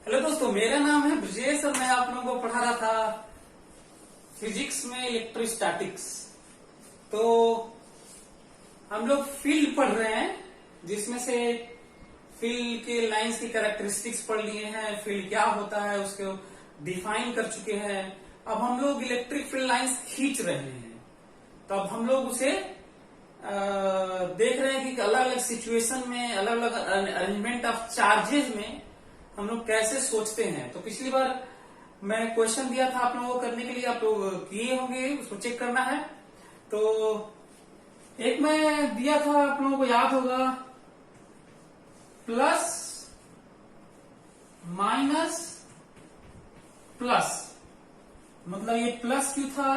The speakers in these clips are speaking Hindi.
हेलो दोस्तों, मेरा नाम है ब्रजेश और मैं आप लोगों को पढ़ा रहा था फिजिक्स में इलेक्ट्रोस्टैटिक्स। तो हम लोग फील्ड पढ़ रहे हैं, जिसमें से फील्ड के लाइंस की कैरेक्टरिस्टिक्स पढ़ लिए हैं, फील्ड क्या होता है उसको डिफाइन कर चुके हैं। अब हम लोग इलेक्ट्रिक फील्ड लाइंस खींच रहे हैं, तो अब हम लोग उसे देख रहे हैं कि अलग अलग सिचुएशन में, अलग अलग अरेंजमेंट ऑफ चार्जेस में हम लोग कैसे सोचते हैं। तो पिछली बार मैं क्वेश्चन दिया था आप लोगों को करने के लिए, आप लोग किए होंगे, उसको चेक करना है। तो एक मैं दिया था, आप लोगों को याद होगा, प्लस माइनस प्लस, मतलब ये प्लस क्यू था,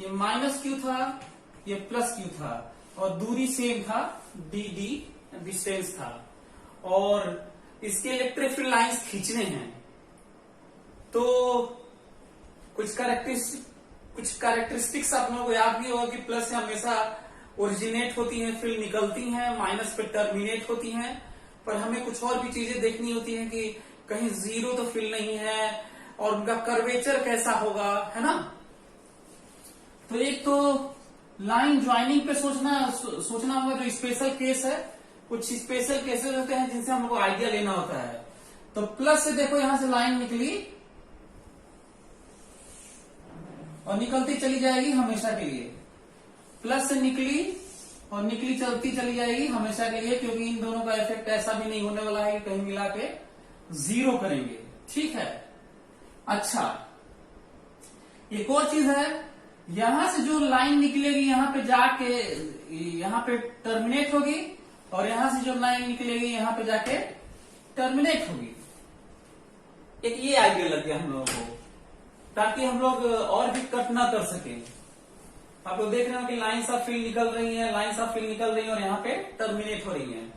ये माइनस क्यू था, ये प्लस क्यू था, और दूरी सेम था, डी डी डिस्टेंस था, और इसके इलेक्ट्रिक फील्ड लाइंस खींचने हैं। तो कुछ कैरेक्टरिस्टिक्स आप लोगों को याद भी होगा कि प्लस से हमेशा ओरिजिनेट होती हैं, फील्ड निकलती हैं, माइनस पे टर्मिनेट होती हैं। पर हमें कुछ और भी चीजें देखनी होती हैं कि कहीं जीरो तो फील्ड नहीं है, और उनका कर्वेचर कैसा होगा, है ना। तो एक तो लाइन ज्वाइनिंग पे सोचना होगा, जो स्पेशल केस है। कुछ स्पेशल केसेस होते हैं जिनसे हम लोग को आइडिया लेना होता है। तो प्लस से देखो, यहां से लाइन निकली और निकलती चली जाएगी हमेशा के लिए। प्लस से निकली और निकली चलती चली जाएगी हमेशा के लिए, क्योंकि इन दोनों का इफेक्ट ऐसा भी नहीं होने वाला है कि कहीं मिला के जीरो करेंगे। ठीक है। अच्छा, एक और चीज है, यहां से जो लाइन निकलेगी यहां पे जाके यहां पे टर्मिनेट होगी, और यहां से जो लाइन निकलेगी यहां पे जाके टर्मिनेट होगी। एक ये आइडिया लग गया हम लोगों को, ताकि हम लोग और भी कट ना कर सके। आप लोग देख रहे हो कि लाइंस ऑफ फील्ड निकल रही हैं, लाइंस ऑफ फील्ड निकल रही हैं, और यहाँ पे टर्मिनेट हो रही हैं।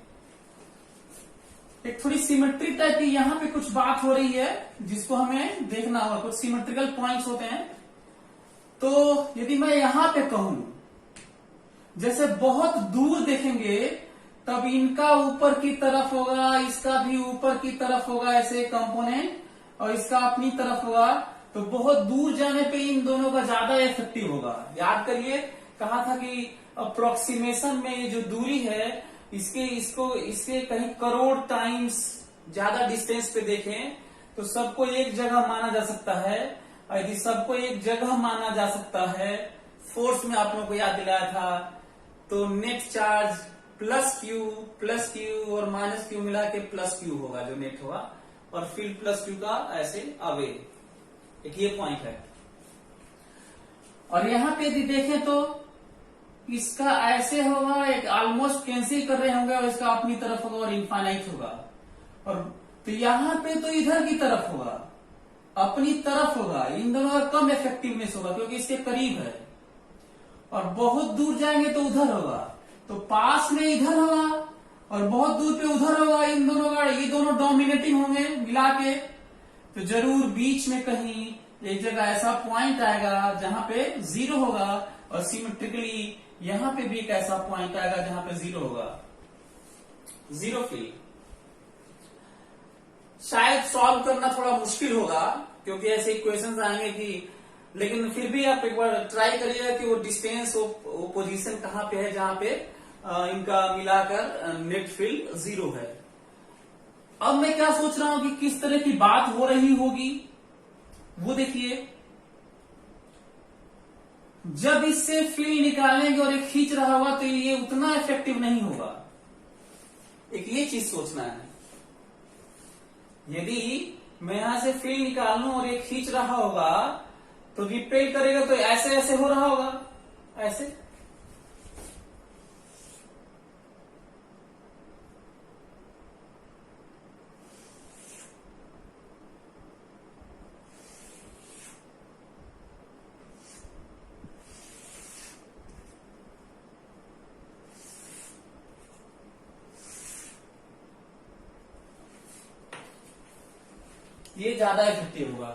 एक थोड़ी सिमेट्री टाइप की यहाँ पे कुछ बात हो रही है, जिसको हमें देखना होगा। कुछ सिमेट्रिकल पॉइंट्स होते हैं। तो यदि मैं यहां पे कहूं, जैसे बहुत दूर देखेंगे तब इनका ऊपर की तरफ होगा, इसका भी ऊपर की तरफ होगा, ऐसे कंपोनेंट, और इसका अपनी तरफ होगा। तो बहुत दूर जाने पे इन दोनों का ज्यादा इफेक्टिव होगा। याद करिए, कहा था कि अप्रोक्सीमेशन में ये जो दूरी है, इसके कहीं करोड़ टाइम्स ज्यादा डिस्टेंस पे देखें तो सबको एक जगह माना जा सकता है। और यदि सबको एक जगह माना जा सकता है, फोर्स में आप लोगों को याद दिलाया था, तो नेट चार्ज प्लस क्यू और माइनस क्यू मिला के प्लस क्यू होगा जो नेट होगा, और फील्ड प्लस क्यू का ऐसे अवे। एक ये पॉइंट है। और यहां पे यदि देखें तो इसका ऐसे होगा, एक ऑलमोस्ट कैंसिल कर रहे होंगे, और इसका अपनी तरफ होगा और इनफाइनाइट होगा। और तो यहां पे तो इधर की तरफ होगा, अपनी तरफ होगा, इन दोनों का कम इफेक्टिवनेस होगा क्योंकि इसके करीब है। और बहुत दूर जाएंगे तो उधर होगा, तो पास में इधर होगा और बहुत दूर पे उधर होगा। इन दोनों का, ये दोनों डोमिनेटिंग होंगे मिला के। तो जरूर बीच में कहीं एक जगह ऐसा पॉइंट आएगा जहां पे जीरो होगा, और सिमेट्रिकली यहां पे भी एक ऐसा पॉइंट आएगा जहां पे जीरो होगा, जीरो फील्ड। शायद सॉल्व करना थोड़ा मुश्किल होगा, क्योंकि ऐसे इक्वेशंस आएंगे कि, लेकिन फिर भी आप एक बार ट्राई करिएगा कि वो डिस्टेंस, वो पोजीशन कहां पे है जहां पे इनका मिलाकर नेट फील्ड जीरो है। अब मैं क्या सोच रहा हूं कि किस तरह की बात हो रही होगी, वो देखिए। जब इससे फील्ड निकालेंगे और एक खींच रहा होगा तो ये उतना इफेक्टिव नहीं होगा। एक ये चीज सोचना है। यदि मैं यहां से फील्ड निकाल लूं और ये खींच रहा होगा तो रिपेल करेगा, तो ऐसे ऐसे हो रहा होगा, ऐसे। ये ज्यादा इफेक्टिव होगा।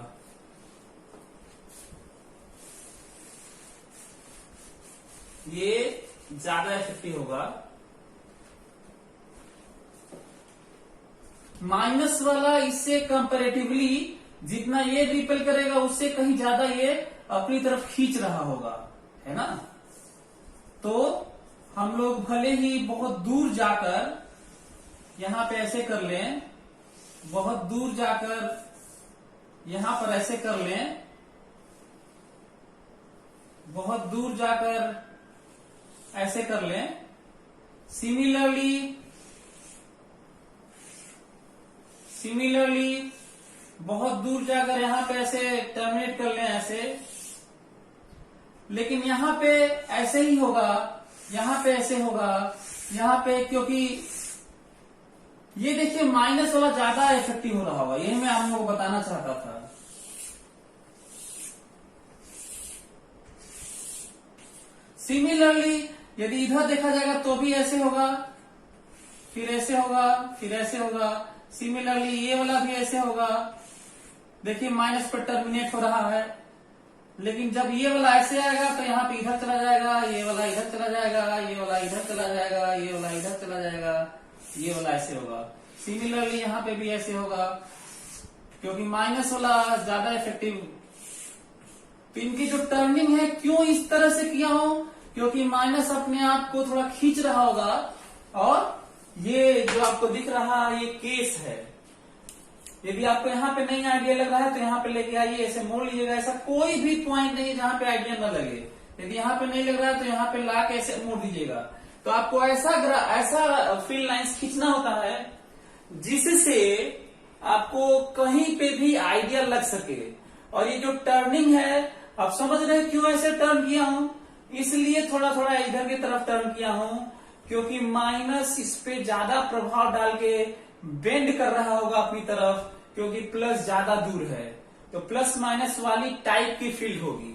ये ज्यादा इफेक्टिव होगा। माइनस वाला इससे कंपेरेटिवली जितना ये रिपेल करेगा उससे कहीं ज्यादा ये अपनी तरफ खींच रहा होगा, है ना। तो हम लोग भले ही बहुत दूर जाकर यहां पे ऐसे कर लें, बहुत दूर जाकर यहां पर ऐसे कर लें, बहुत दूर जाकर ऐसे कर लें। सिमिलरली बहुत दूर जाकर यहां पे ऐसे टर्मिनेट कर लें ऐसे, लेकिन यहां पे ऐसे ही होगा, यहां पे ऐसे होगा, यहां पे क्योंकि ये देखिए माइनस वाला ज्यादा इफेक्टिव हो रहा होगा, यही मैं आप लोगों को बताना चाहता था। सिमिलरली यदि इधर देखा जाएगा तो भी ऐसे होगा, फिर ऐसे होगा, फिर ऐसे होगा। सिमिलरली ये वाला भी ऐसे होगा, देखिए माइनस पर टर्मिनेट हो रहा है, लेकिन जब ये वाला ऐसे आएगा तो यहाँ पे इधर चला जाएगा, ये वाला इधर चला जाएगा, ये वाला इधर चला जाएगा, ये वाला इधर चला जाएगा, ये वाला ऐसे होगा। सिमिलरली यहाँ पे भी ऐसे होगा, क्योंकि माइनस वाला ज्यादा इफेक्टिव। तो इनकी जो टर्निंग है क्यों इस तरह से किया हूं, क्योंकि माइनस अपने आप को थोड़ा खींच रहा होगा, और ये जो आपको दिख रहा है ये केस है। यदि आपको यहाँ पे नहीं आइडिया लग रहा है तो यहाँ पे लेके आइए, ऐसे मोड़ लीजिएगा। ऐसा कोई भी पॉइंट नहीं जहाँ पे आइडिया न लगे। यदि यहाँ पे नहीं लग रहा है तो यहाँ पे ला के ऐसे मोड़ दीजिएगा। तो आपको ऐसा फील्ड लाइंस खींचना होता है जिससे आपको कहीं पे भी आइडिया लग सके। और ये जो टर्निंग है, आप समझ रहे हैं क्यों ऐसे टर्न किया हूं, इसलिए थोड़ा थोड़ा इधर की तरफ टर्न किया हूं, क्योंकि माइनस इस पे ज्यादा प्रभाव डाल के बेंड कर रहा होगा अपनी तरफ, क्योंकि प्लस ज्यादा दूर है, तो प्लस माइनस वाली टाइप की फील्ड होगी।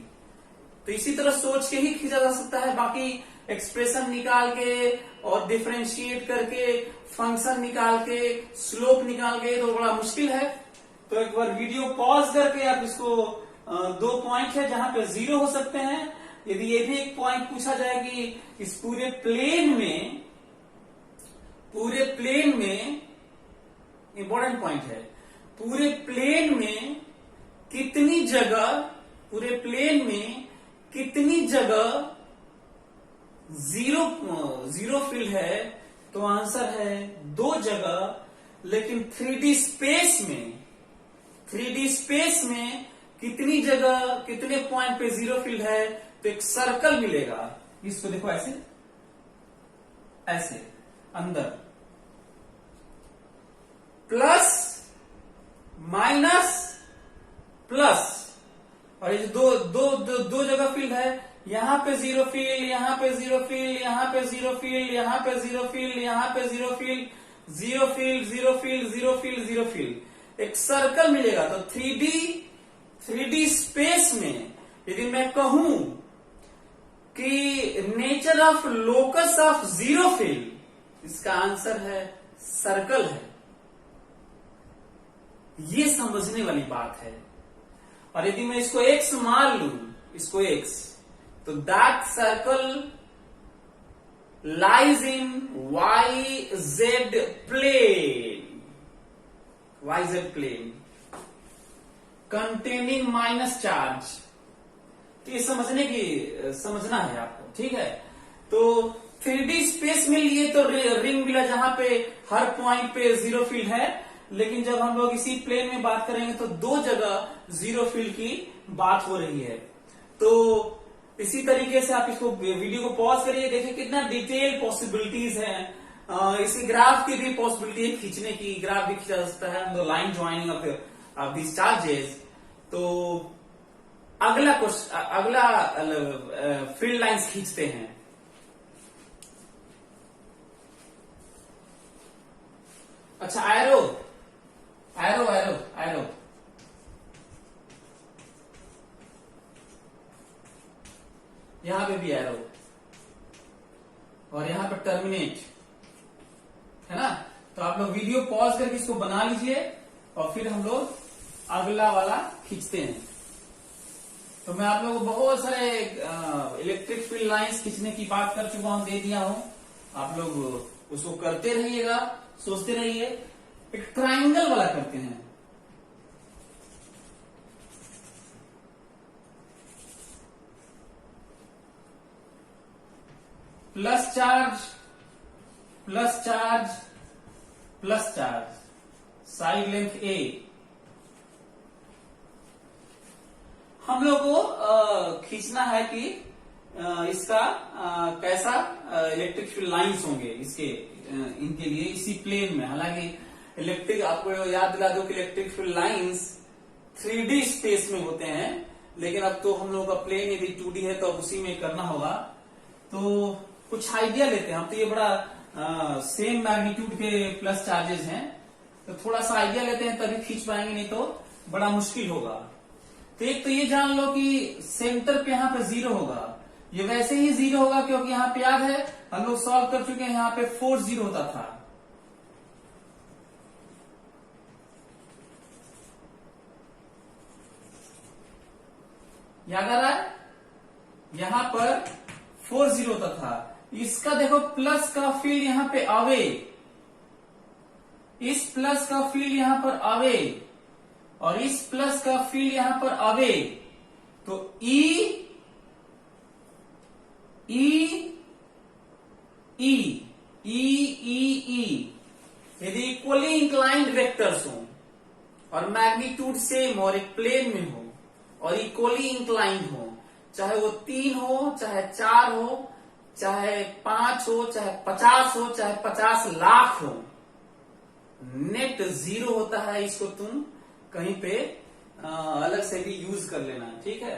तो इसी तरह सोच के ही खींचा जा सकता है। बाकी एक्सप्रेशन निकाल के और डिफरेंशिएट करके, फंक्शन निकाल के, स्लोप निकाल के तो बड़ा मुश्किल है। तो एक बार वीडियो पॉज करके आप इसको, दो पॉइंट है जहां पे जीरो हो सकते हैं। यदि ये भी एक पॉइंट पूछा जाए कि इस पूरे प्लेन में इंपॉर्टेंट पॉइंट है, पूरे प्लेन में कितनी जगह जीरो फील्ड है, तो आंसर है 2 जगह। लेकिन 3D स्पेस में कितनी जगह, कितने पॉइंट पे जीरो फील्ड है, तो एक सर्कल मिलेगा। इसको देखो ऐसे अंदर प्लस माइनस प्लस, और ये दो जगह फील्ड है। यहां पे जीरो फील्ड, यहां पे जीरो फील्ड, यहां पे जीरो फील्ड, यहां पे जीरो फील्ड, यहां पे zero field, zero field, zero field, zero field, zero field, एक सर्कल मिलेगा। तो 3D स्पेस में यदि मैं कहूं कि nature of locus of zero field, इसका आंसर है सर्कल है। ये समझने वाली बात है। और यदि मैं इसको x मान लू, इसको x, तो that circle lies in YZ plane containing minus charge. तो ये समझना है आपको, ठीक है। तो 3D स्पेस में लिए तो रिंग मिला जहां पे हर पॉइंट पे जीरो फील्ड है, लेकिन जब हम लोग इसी प्लेन में बात करेंगे तो 2 जगह जीरो फील्ड की बात हो रही है। तो इसी तरीके से आप इसको वीडियो को पॉज करिए, देखिए कितना डिटेल पॉसिबिलिटीज हैं। इसी ग्राफ की भी पॉसिबिलिटी है खींचने की, ग्राफ भी खींचा जा सकता है, line joining of this charges. तो अगला फील्ड लाइंस खींचते हैं। अच्छा, एरो यहां पे भी एरो, और यहां पे टर्मिनेट है ना। तो आप लोग वीडियो पॉज करके इसको बना लीजिए, और फिर हम लोग अगला वाला खींचते हैं। तो मैं आप लोगों को बहुत सारे इलेक्ट्रिक फील्ड लाइंस खींचने की बात कर चुका हूं, दे दिया हूं। आप लोग उसको करते रहिएगा, सोचते रहिए। एक ट्राइंगल वाला करते हैं। Plus charge plus charge plus charge, side length A. हम लोग को खींचना है कि इसका कैसा इलेक्ट्रिक फील्ड लाइंस होंगे इसके इनके लिए इसी प्लेन में। हालांकि इलेक्ट्रिक, आपको याद दिला दो कि electric field lines 3D space में होते हैं, लेकिन अब तो हम लोग का प्लेन यदि 2D है तो अब उसी में करना होगा। तो कुछ आइडिया लेते हैं हम, तो ये बड़ा सेम मैग्नीट्यूड के प्लस चार्जेस हैं, तो थोड़ा सा आइडिया लेते हैं तभी खींच पाएंगे, नहीं तो बड़ा मुश्किल होगा। तो एक तो ये जान लो कि सेंटर पे यहाँ पे 0 होगा, ये वैसे ही 0 होगा क्योंकि यहाँ पे याद है हम लोग सॉल्व कर चुके हैं, यहाँ पे 4 0 होता था। याद आ रहा है, यहां पर 4 0 होता था। इसका देखो प्लस का फील्ड यहां पे अवे, इस प्लस का फील्ड यहां पर अवे और इस प्लस का फील्ड यहां पर अवे, तो ई ई ई ई ई ई यदि इक्वली इंक्लाइंड वेक्टर्स हो और मैग्नीट्यूड सेम और एक प्लेन में हो और इक्वली इंक्लाइंड हो, चाहे वो 3 हो, चाहे 4 हो, चाहे 5 हो, चाहे 50 हो, चाहे 50 लाख हो, नेट 0 होता है। इसको तुम कहीं पे अलग से भी यूज कर लेना, ठीक है।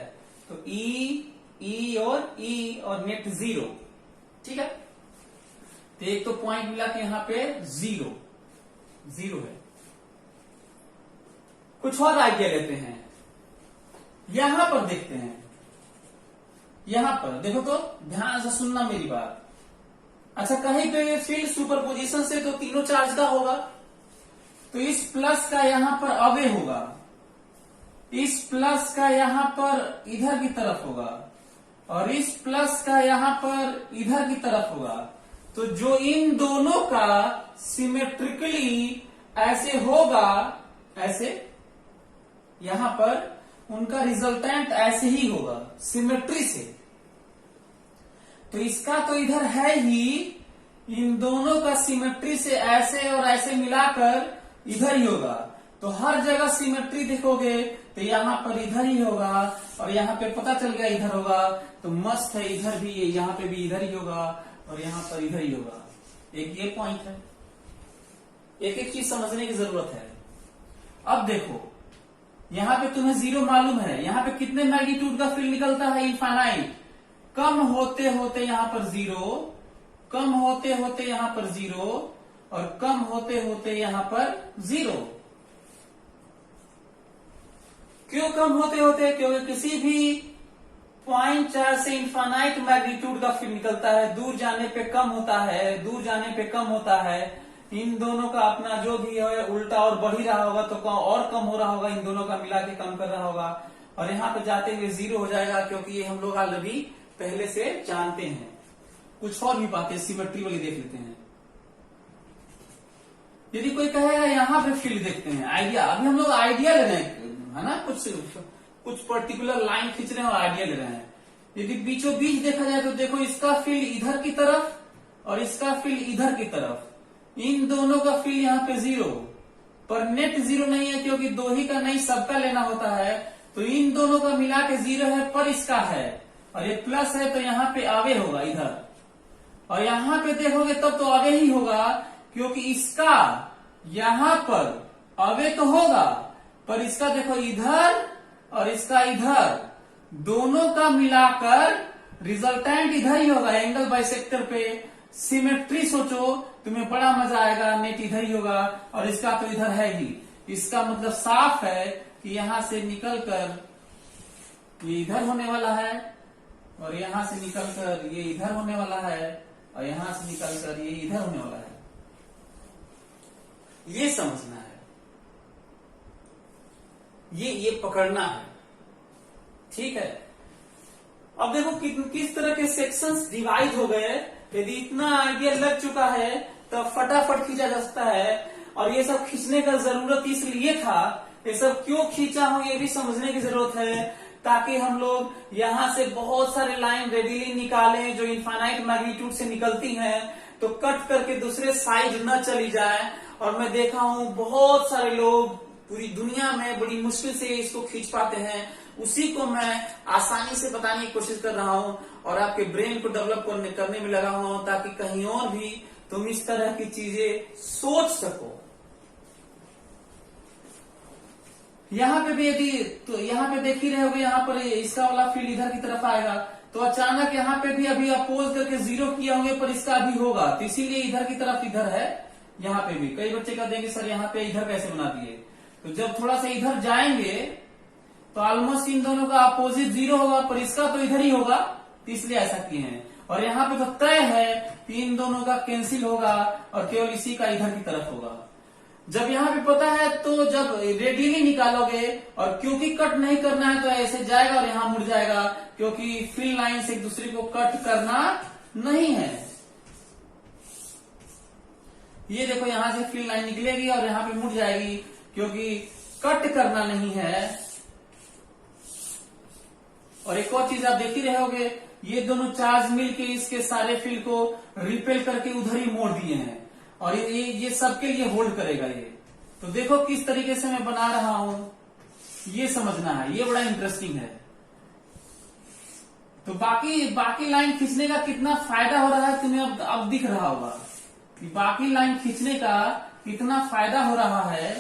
तो ई और नेट 0, ठीक है। तो एक तो पॉइंट मिला कि यहां पे 0 है। कुछ और आइडिया लेते हैं, यहां पर देखते हैं। यहां पर देखो तो ध्यान से सुनना मेरी बात। अच्छा, कहीं पे फील्ड सुपरपोजिशन से तो तीनों चार्ज का होगा, तो इस प्लस का यहां पर अवे होगा, इस प्लस का यहां पर इधर की तरफ होगा और इस प्लस का यहां पर इधर की तरफ होगा। तो जो इन दोनों का सिमेट्रिकली ऐसे होगा, ऐसे यहां पर उनका रिजल्टेंट ऐसे ही होगा सिमेट्री से। तो इसका तो इधर है ही, इन दोनों का सिमेट्री से ऐसे और ऐसे मिलाकर इधर ही होगा। तो हर जगह सिमेट्री देखोगे तो यहां पर इधर ही होगा और यहां पे पता चल गया इधर होगा, तो मस्त है। इधर भी, यहां पे भी इधर ही होगा और यहां पर इधर ही होगा। एक ये पॉइंट है, एक एक चीज समझने की जरूरत है। अब देखो, यहां पे तुम्हें 0 मालूम है, यहां पे कितने मैग्नीट्यूड का फील्ड निकलता है, इनफाइनाइट। कम होते होते यहां पर 0, कम होते होते यहां पर 0 और कम होते होते यहां पर 0। क्यों कम होते होते? क्योंकि किसी भी पॉइंट चार्ज से इनफाइनाइट मैग्नीट्यूड का फील्ड निकलता है, दूर जाने पे कम होता है, दूर जाने पे कम होता है। इन दोनों का अपना जो भी है उल्टा और बढ़ ही रहा होगा, तो और कम हो रहा होगा, इन दोनों का मिला के कम कर रहा होगा। और यहाँ पे जाते हुए 0 हो जाएगा, क्योंकि ये हम लोग ऑलरेडी पहले से जानते हैं। कुछ और भी बातें सिमेट्री वाली देख लेते हैं। यदि कोई कहेगा यहाँ पे फील्ड देखते हैं, आइडिया, अभी हम लोग आइडिया ले रहे हैं, है ना, कुछ पर्टिकुलर लाइन खींच रहे हैं और आइडिया ले रहे हैं। यदि बीचों बीच देखा जाए तो देखो, इसका फील्ड इधर की तरफ और इसका फील्ड इधर की तरफ, इन दोनों का फील्ड यहाँ पे 0, पर नेट 0 नहीं है क्योंकि दो ही का नहीं सबका लेना होता है। तो इन दोनों का मिला के 0 है, पर इसका है और ये प्लस है, तो यहाँ पे आवे होगा इधर। और यहाँ पे देखोगे तब तो आवे ही होगा, क्योंकि इसका यहां पर अवे तो होगा, पर इसका देखो इधर और इसका इधर, दोनों का मिलाकर रिजल्टेंट इधर ही होगा। एंगल बाइसेक्टर पे सिमेट्री सोचो, तुम्हें बड़ा मजा आएगा। नेट इधर ही होगा और इसका तो इधर है ही। इसका मतलब साफ है कि यहां से निकलकर ये इधर होने वाला है और यहां से निकलकर ये इधर होने वाला है और यहां से निकलकर ये इधर होने वाला है। ये समझना है, ये पकड़ना है, ठीक है। अब देखो किस तरह के सेक्शंस डिवाइड हो गए। यदि इतना आइडिया लग चुका है तो फटाफट खींचा जा सकता है। और ये सब खींचने का जरूरत इसलिए था, ये सब क्यों खींचा हूं ये भी समझने की जरूरत है, ताकि हम लोग यहां से बहुत सारे लाइन रेडिली निकालें जो इनफाइनाइट मैग्नीट्यूड से निकलती हैं, तो कट करके दूसरे साइड न चली जाए। और मैं देखा हूं बहुत सारे लोग पूरी दुनिया में बड़ी मुश्किल से इसको खींच पाते हैं, उसी को मैं आसानी से बताने की कोशिश कर रहा हूं और आपके ब्रेन को डेवलप करने में लगा हुआ हूं, ताकि कहीं और भी तुम इस तरह की चीजें सोच सको। यहाँ पे भी यदि तो यहाँ पे देख ही रहे होगे, यहाँ पर इसका वाला फील्ड इधर की तरफ आएगा, तो अचानक यहाँ पे भी अभी अपोज करके 0 किए होंगे, पर इसका अभी होगा, तो इसीलिए इधर की तरफ इधर है। यहाँ पे भी कई बच्चे का देंगे सर यहाँ पे इधर कैसे बना दिए, तो जब थोड़ा सा इधर जाएंगे तो ऑलमोस्ट इन दोनों का अपोजिट 0 होगा, पर इसका तो इधर ही होगा, तो इसलिए ऐसा किए हैं। और यहाँ पे तो तय है कि इन दोनों का कैंसिल होगा और केवल इसी का इधर की तरफ होगा। जब यहाँ पे पता है तो जब रेडियली निकालोगे, और क्योंकि कट नहीं करना है तो ऐसे जाएगा और यहाँ मुड़ जाएगा, क्योंकि फील्ड लाइन से एक दूसरे को कट करना नहीं है। ये देखो यहाँ से फील्ड लाइन निकलेगी और यहाँ पे मुड़ जाएगी, क्योंकि कट करना नहीं है। और एक और चीज आप देख ही रहे होगे, ये दोनों चार्ज मिलके इसके सारे फील्ड को रिपेल करके उधर ही मोड़ दिए हैं, और ये सबके लिए होल्ड करेगा ये। तो देखो किस तरीके से मैं बना रहा हूं, ये समझना है, ये बड़ा इंटरेस्टिंग है। तो बाकी लाइन खींचने का कितना फायदा हो रहा है तुम्हें अब दिख रहा होगा कि बाकी लाइन खींचने का कितना फायदा हो रहा है।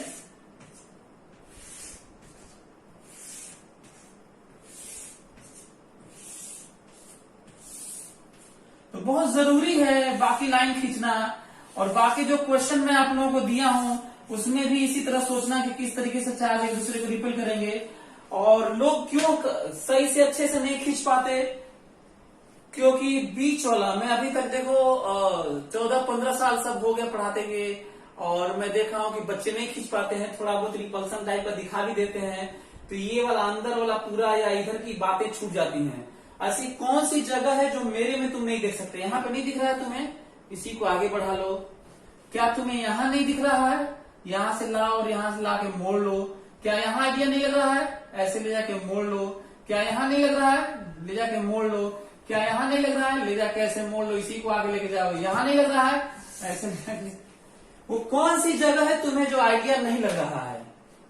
तो बहुत जरूरी है बाकी लाइन खींचना, और बाकी जो क्वेश्चन मैं आप लोगों को दिया हूं उसमें भी इसी तरह सोचना कि किस तरीके से चार्ज एक दूसरे को रिपेल करेंगे। और लोग क्यों सही से अच्छे से नहीं खींच पाते, क्योंकि बीच वाला, मैं अभी तक देखो 14-15 साल सब हो गया पढ़ाते हुए, और मैं देखा हूं कि बच्चे नहीं खींच पाते हैं, थोड़ा बहुत रिपल्सन टाइप का दिखा भी देते हैं, तो ये वाला अंदर वाला पूरा या इधर की बातें छूट जाती हैं। ऐसी कौन सी जगह है जो मेरे में तुम नहीं देख सकते? यहाँ पे नहीं दिख रहा है तुम्हें, इसी को आगे बढ़ा लो। क्या तुम्हें यहाँ नहीं दिख रहा है? यहाँ से लाओ और यहाँ से ला के मोड़ लो। क्या यहाँ आइडिया नहीं लग रहा है? ऐसे ले जाके मोड़ लो। क्या यहाँ नहीं लग रहा है? ले जाके मोड़ लो। क्या यहाँ नहीं लग रहा है? ले जाके ऐसे मोड़ लो, इसी को आगे लेके जाओ। यहाँ नहीं लग रहा है? ऐसे ले जाके। वो कौन सी जगह है तुम्हें जो आइडिया नहीं लग रहा है?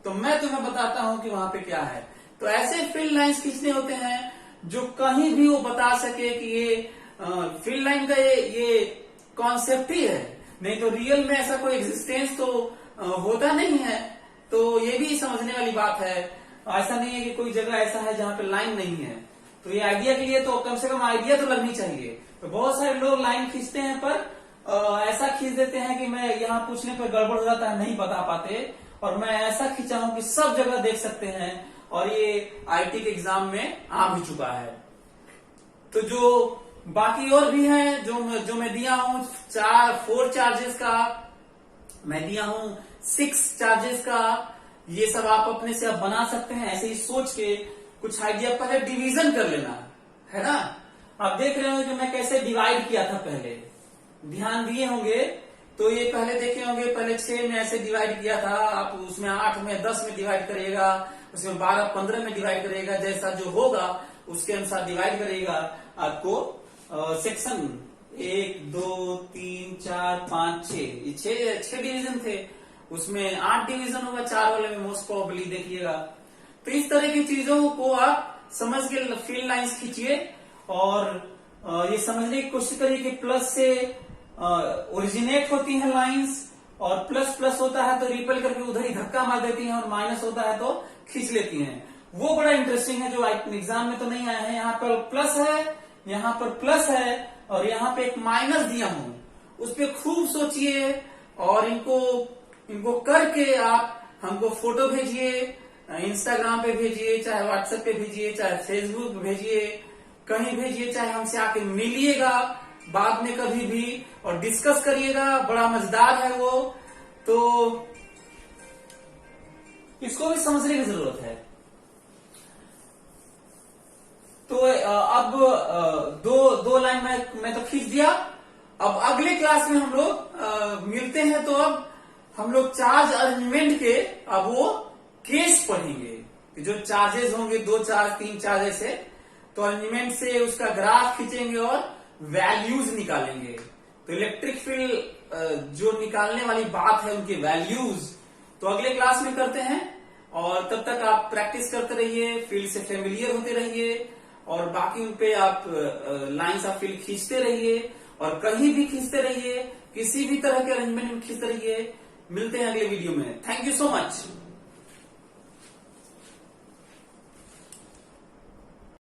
तो मैं तुम्हें बताता हूं कि वहां पे क्या है। तो ऐसे फील्ड लाइंस खींचने होते हैं जो कहीं भी वो बता सके कि ये फील्ड लाइन का ये कॉन्सेप्ट ही है, नहीं तो रियल में ऐसा कोई एग्जिस्टेंस तो होता नहीं है। तो ये भी समझने वाली बात है। ऐसा नहीं है कि कोई जगह ऐसा है जहां पे लाइन नहीं है। तो ये आइडिया के लिए तो कम से कम आइडिया तो लगनी चाहिए। तो बहुत सारे लोग लाइन खींचते हैं, पर ऐसा खींच देते हैं कि मैं यहाँ पूछने पर गड़बड़ हो जाता है, नहीं बता पाते। और मैं ऐसा खींचा हूं कि सब जगह देख सकते हैं, और ये आईटी के एग्जाम में आ भी चुका है। तो जो बाकी और भी हैं जो मैं दिया हूं 4 चार्जेस का, मैं दिया हूं 6 चार्जेस का, ये सब आप अपने से आप बना सकते हैं। ऐसे ही सोच के कुछ आइडिया, पहले डिवीजन कर लेना है ना। आप देख रहे हो कि मैं कैसे डिवाइड किया था, पहले ध्यान दिए होंगे तो ये पहले देखे होंगे, पहले 6 में ऐसे डिवाइड किया था, आप उसमें 8 में 10 में डिवाइड करिएगा, उसमें 12-15 में डिवाइड करिएगा, जैसा जो होगा उसके अनुसार डिवाइड करिएगा। आपको सेक्शन 1, 2, 3, 4, 5, 6 ये 6 डिवीजन थे, उसमें 8 डिवीजन होगा 4 वाले में मोस्ट प्रोबेबली, देखिएगा। तो इस तरह की चीजों को आप समझ के फील्ड लाइंस खींचिए, और ये समझने की कोशिश करिए कि प्लस से ओरिजिनेट होती है लाइंस, और प्लस प्लस होता है तो रिपेल करके उधर ही धक्का मार देती हैं, और माइनस होता है तो खींच लेती हैं। वो बड़ा इंटरेस्टिंग है, जो एग्जाम में तो नहीं आया है। यहाँ पर प्लस है, यहाँ पर प्लस है, और यहाँ पे एक माइनस दिया हूं, उस पर खूब सोचिए, और इनको करके आप हमको फोटो भेजिए, इंस्टाग्राम पे भेजिए, चाहे व्हाट्सएप पे भेजिए, चाहे फेसबुक पे भेजिए, कहीं भेजिए, चाहे हमसे आके मिलिएगा बाद में कभी भी, और डिस्कस करिएगा। बड़ा मजेदार है वो, तो इसको भी समझने की जरूरत है। तो अब दो लाइन मैं तो खींच दिया। अब अगले क्लास में हम लोग मिलते हैं, तो अब हम लोग चार्ज अरेंजमेंट के अब वो केस पढ़ेंगे कि जो चार्जेस होंगे 2 चार्ज 3 चार्ज ऐसे, तो अरेंजमेंट से उसका ग्राफ खींचेंगे और वैल्यूज निकालेंगे। तो इलेक्ट्रिक फील्ड जो निकालने वाली बात है उनकी वैल्यूज तो अगले क्लास में करते हैं। और तब तक आप प्रैक्टिस करते रहिए, फील्ड से फेमिलियर होते रहिए और बाकी उन पे आप लाइंस ऑफ फील्ड खींचते रहिए और कहीं भी खींचते रहिए, किसी भी तरह के अरेंजमेंट में खींचते रहिए। मिलते हैं अगले वीडियो में। Thank you so much.